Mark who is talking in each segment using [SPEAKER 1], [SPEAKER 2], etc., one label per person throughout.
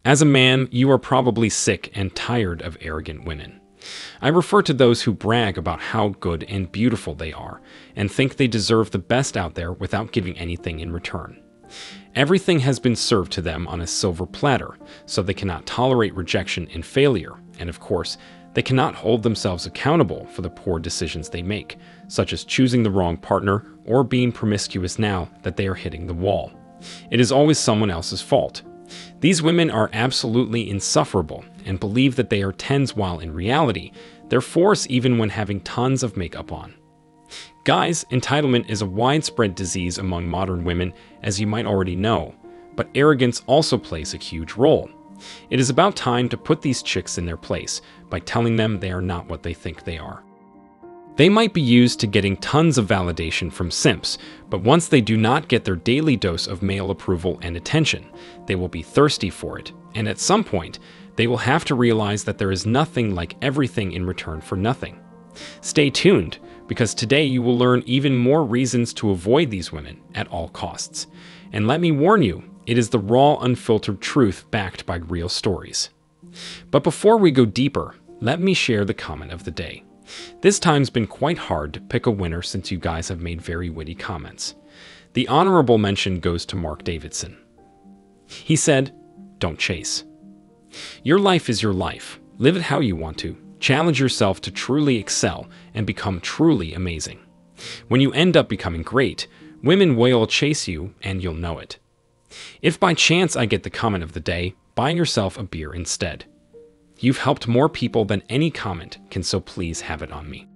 [SPEAKER 1] As a man, you are probably sick and tired of arrogant women. I refer to those who brag about how good and beautiful they are and think they deserve the best out there without giving anything in return. Everything has been served to them on a silver platter, so they cannot tolerate rejection and failure, and of course, they cannot hold themselves accountable for the poor decisions they make, such as choosing the wrong partner or being promiscuous now that they are hitting the wall. It is always someone else's fault. These women are absolutely insufferable and believe that they are tens while in reality, they're fours even when having tons of makeup on. Guys, entitlement is a widespread disease among modern women, as you might already know, but arrogance also plays a huge role. It is about time to put these chicks in their place by telling them they are not what they think they are. They might be used to getting tons of validation from simps, but once they do not get their daily dose of male approval and attention, they will be thirsty for it, and at some point, they will have to realize that there is nothing like everything in return for nothing. Stay tuned, because today you will learn even more reasons to avoid these women at all costs. And let me warn you, it is the raw, unfiltered truth backed by real stories. But before we go deeper, let me share the comment of the day. This time's been quite hard to pick a winner since you guys have made very witty comments. The honorable mention goes to Mark Davidson. He said, "Don't chase. Your life is your life. Live it how you want to. Challenge yourself to truly excel and become truly amazing. When you end up becoming great, women will chase you and you'll know it. If by chance I get the comment of the day, buy yourself a beer instead. You've helped more people than any comment can, so please have it on me."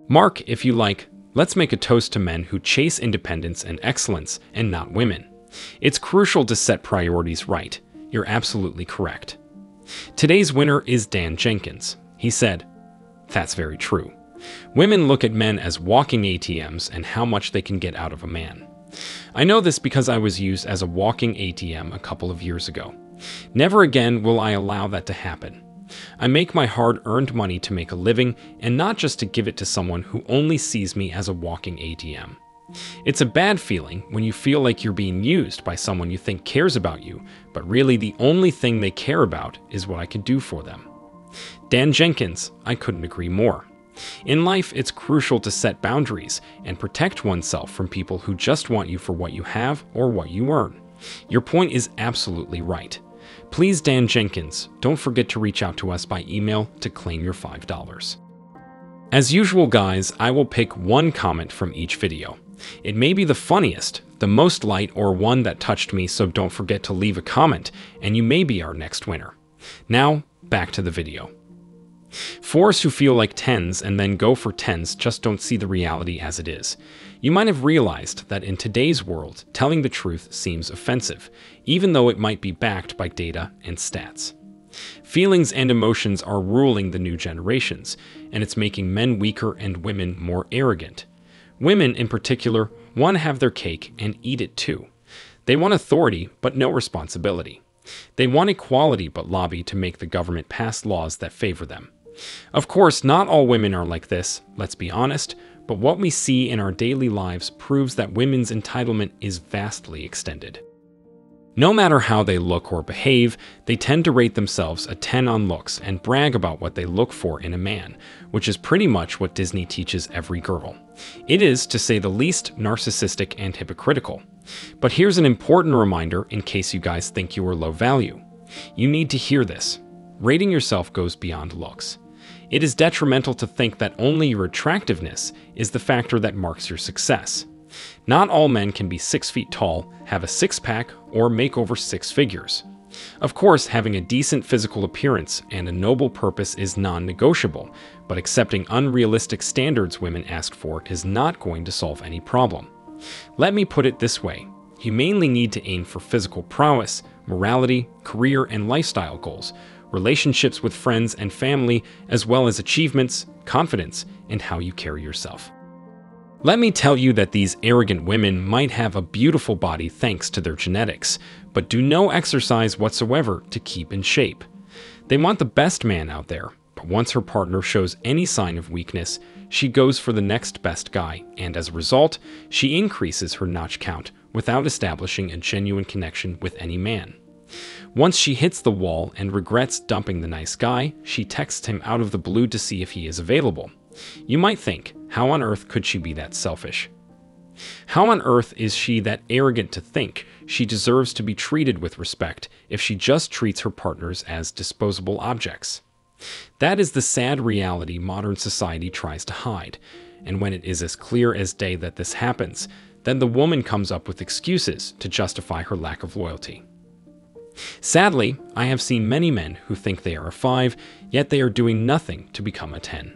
[SPEAKER 1] Mark, if you like, let's make a toast to men who chase independence and excellence and not women. It's crucial to set priorities right. You're absolutely correct. Today's winner is Dan Jenkins. He said, "That's very true. Women look at men as walking ATMs and how much they can get out of a man. I know this because I was used as a walking ATM a couple of years ago. Never again will I allow that to happen. I make my hard-earned money to make a living and not just to give it to someone who only sees me as a walking ATM. It's a bad feeling when you feel like you're being used by someone you think cares about you, but really the only thing they care about is what I can do for them." Dan Jenkins, I couldn't agree more. In life, it's crucial to set boundaries and protect oneself from people who just want you for what you have or what you earn. Your point is absolutely right. Please, Dan Jenkins, don't forget to reach out to us by email to claim your $5. As usual, guys, I will pick one comment from each video. It may be the funniest, the most light, or one that touched me, so don't forget to leave a comment, and you may be our next winner. Now, back to the video. Fours who feel like tens and then go for tens just don't see the reality as it is. You might have realized that in today's world, telling the truth seems offensive, even though it might be backed by data and stats. Feelings and emotions are ruling the new generations, and it's making men weaker and women more arrogant. Women, in particular, want to have their cake and eat it too. They want authority, but no responsibility. They want equality, but lobby to make the government pass laws that favor them. Of course, not all women are like this, let's be honest, but what we see in our daily lives proves that women's entitlement is vastly extended. No matter how they look or behave, they tend to rate themselves a 10 on looks and brag about what they look for in a man, which is pretty much what Disney teaches every girl. It is, to say the least, narcissistic and hypocritical. But here's an important reminder in case you guys think you are low value. You need to hear this. Rating yourself goes beyond looks. It is detrimental to think that only your attractiveness is the factor that marks your success. Not all men can be 6 feet tall, have a six-pack, or make over 6 figures. Of course, having a decent physical appearance and a noble purpose is non-negotiable, but accepting unrealistic standards women ask for is not going to solve any problem. Let me put it this way. You mainly need to aim for physical prowess, morality, career and lifestyle goals, relationships with friends and family, as well as achievements, confidence, and how you carry yourself. Let me tell you that these arrogant women might have a beautiful body thanks to their genetics, but do no exercise whatsoever to keep in shape. They want the best man out there, but once her partner shows any sign of weakness, she goes for the next best guy, and as a result, she increases her notch count without establishing a genuine connection with any man. Once she hits the wall and regrets dumping the nice guy, she texts him out of the blue to see if he is available. You might think, how on earth could she be that selfish? How on earth is she that arrogant to think she deserves to be treated with respect if she just treats her partners as disposable objects? That is the sad reality modern society tries to hide, and when it is as clear as day that this happens, then the woman comes up with excuses to justify her lack of loyalty. Sadly, I have seen many men who think they are a 5, yet they are doing nothing to become a 10.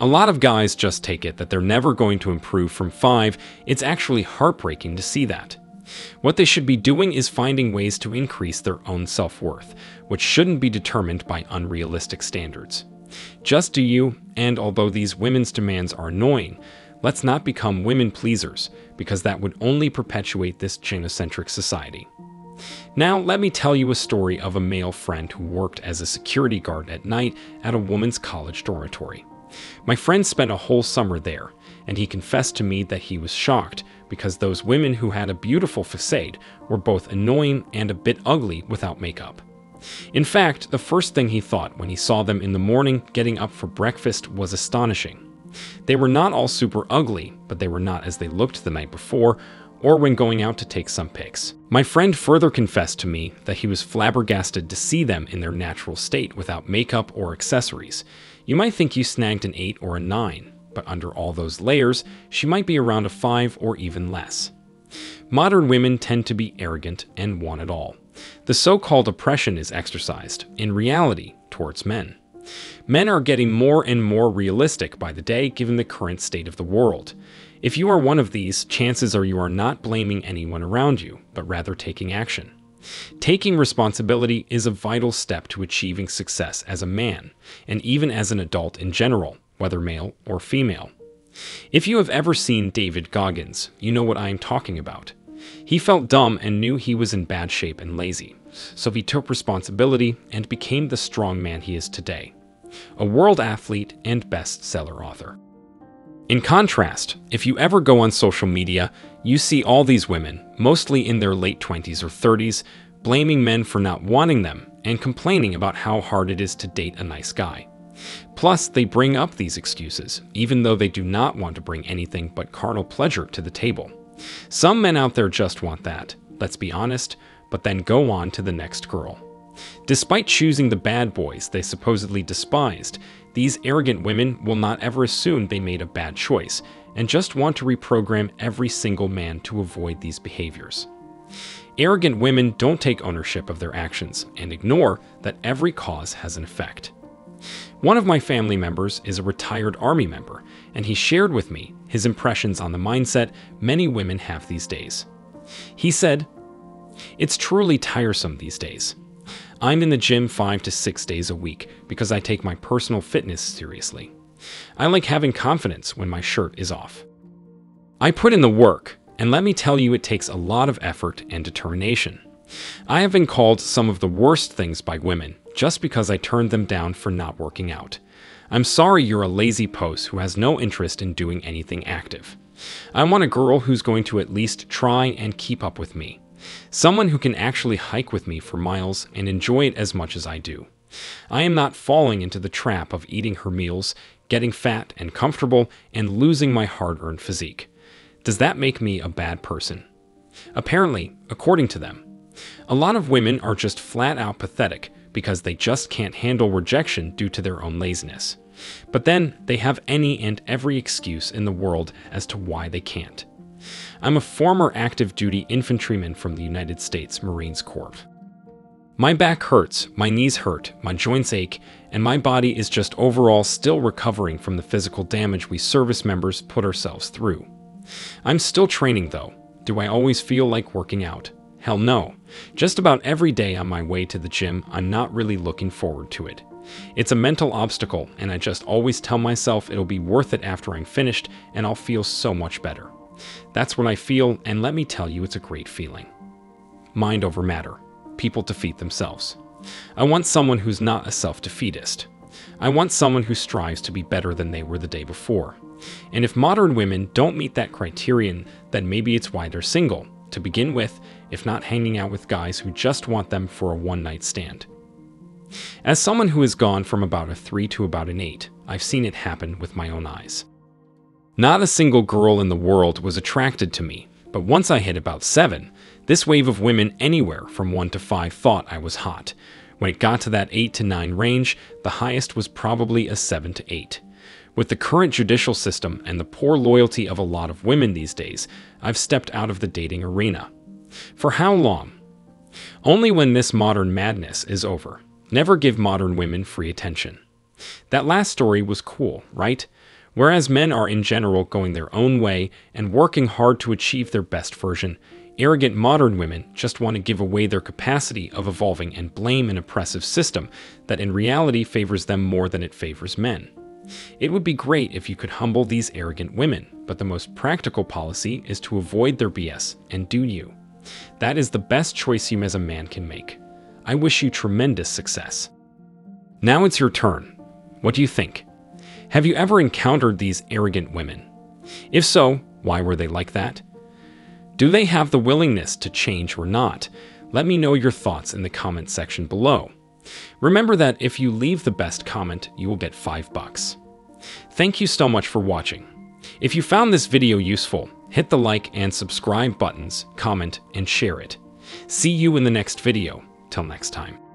[SPEAKER 1] A lot of guys just take it that they're never going to improve from 5. It's actually heartbreaking to see that. What they should be doing is finding ways to increase their own self-worth, which shouldn't be determined by unrealistic standards. Just do you, and although these women's demands are annoying, let's not become women pleasers, because that would only perpetuate this genocentric society. Now, let me tell you a story of a male friend who worked as a security guard at night at a woman's college dormitory. My friend spent a whole summer there, and he confessed to me that he was shocked because those women who had a beautiful facade were both annoying and a bit ugly without makeup. In fact, the first thing he thought when he saw them in the morning getting up for breakfast was astonishing. They were not all super ugly, but they were not as they looked the night before, or when going out to take some pics. My friend further confessed to me that he was flabbergasted to see them in their natural state without makeup or accessories. You might think you snagged an 8 or a 9, but under all those layers, she might be around a 5 or even less. Modern women tend to be arrogant and want it all. The so-called oppression is exercised, in reality, towards men. Men are getting more and more realistic by the day given the current state of the world. If you are one of these, chances are you are not blaming anyone around you, but rather taking action. Taking responsibility is a vital step to achieving success as a man, and even as an adult in general, whether male or female. If you have ever seen David Goggins, you know what I am talking about. He felt dumb and knew he was in bad shape and lazy, so he took responsibility and became the strong man he is today. A world athlete and bestseller author. In contrast, if you ever go on social media, you see all these women, mostly in their late 20s or 30s, blaming men for not wanting them and complaining about how hard it is to date a nice guy. Plus, they bring up these excuses, even though they do not want to bring anything but carnal pleasure to the table. Some men out there just want that, let's be honest, but then go on to the next girl. Despite choosing the bad boys they supposedly despised, these arrogant women will not ever assume they made a bad choice and just want to reprogram every single man to avoid these behaviors. Arrogant women don't take ownership of their actions and ignore that every cause has an effect. One of my family members is a retired Army member, and he shared with me his impressions on the mindset many women have these days. He said, "It's truly tiresome these days. I'm in the gym 5 to 6 days a week because I take my personal fitness seriously. I like having confidence when my shirt is off. I put in the work, and let me tell you it takes a lot of effort and determination. I have been called some of the worst things by women just because I turned them down for not working out. I'm sorry you're a lazy pose who has no interest in doing anything active. I want a girl who's going to at least try and keep up with me. Someone who can actually hike with me for miles and enjoy it as much as I do. I am not falling into the trap of eating her meals, getting fat and comfortable, and losing my hard-earned physique. Does that make me a bad person?" Apparently, according to them, a lot of women are just flat-out pathetic because they just can't handle rejection due to their own laziness. But then they have any and every excuse in the world as to why they can't. I'm a former active duty infantryman from the United States Marines Corps. My back hurts, my knees hurt, my joints ache, and my body is just overall still recovering from the physical damage we service members put ourselves through. I'm still training though. Do I always feel like working out? Hell no. Just about every day on my way to the gym, I'm not really looking forward to it. It's a mental obstacle, and I just always tell myself it'll be worth it after I'm finished and I'll feel so much better. That's what I feel, and let me tell you, it's a great feeling. Mind over matter. People defeat themselves. I want someone who's not a self-defeatist. I want someone who strives to be better than they were the day before. And if modern women don't meet that criterion, then maybe it's why they're single, to begin with, if not hanging out with guys who just want them for a one-night stand. As someone who has gone from about a 3 to about an 8, I've seen it happen with my own eyes. Not a single girl in the world was attracted to me, but once I hit about 7, this wave of women anywhere from 1 to 5 thought I was hot. When it got to that 8 to 9 range, the highest was probably a 7 to 8. With the current judicial system and the poor loyalty of a lot of women these days, I've stepped out of the dating arena. For how long? Only when this modern madness is over. Never give modern women free attention. That last story was cool, right? Whereas men are in general going their own way and working hard to achieve their best version, arrogant modern women just want to give away their capacity of evolving and blame an oppressive system that in reality favors them more than it favors men. It would be great if you could humble these arrogant women, but the most practical policy is to avoid their BS and do you. That is the best choice you as a man can make. I wish you tremendous success. Now it's your turn. What do you think? Have you ever encountered these arrogant women? If so, why were they like that? Do they have the willingness to change or not? Let me know your thoughts in the comment section below. Remember that if you leave the best comment, you will get $5. Thank you so much for watching. If you found this video useful, hit the like and subscribe buttons, comment, and share it. See you in the next video. Till next time.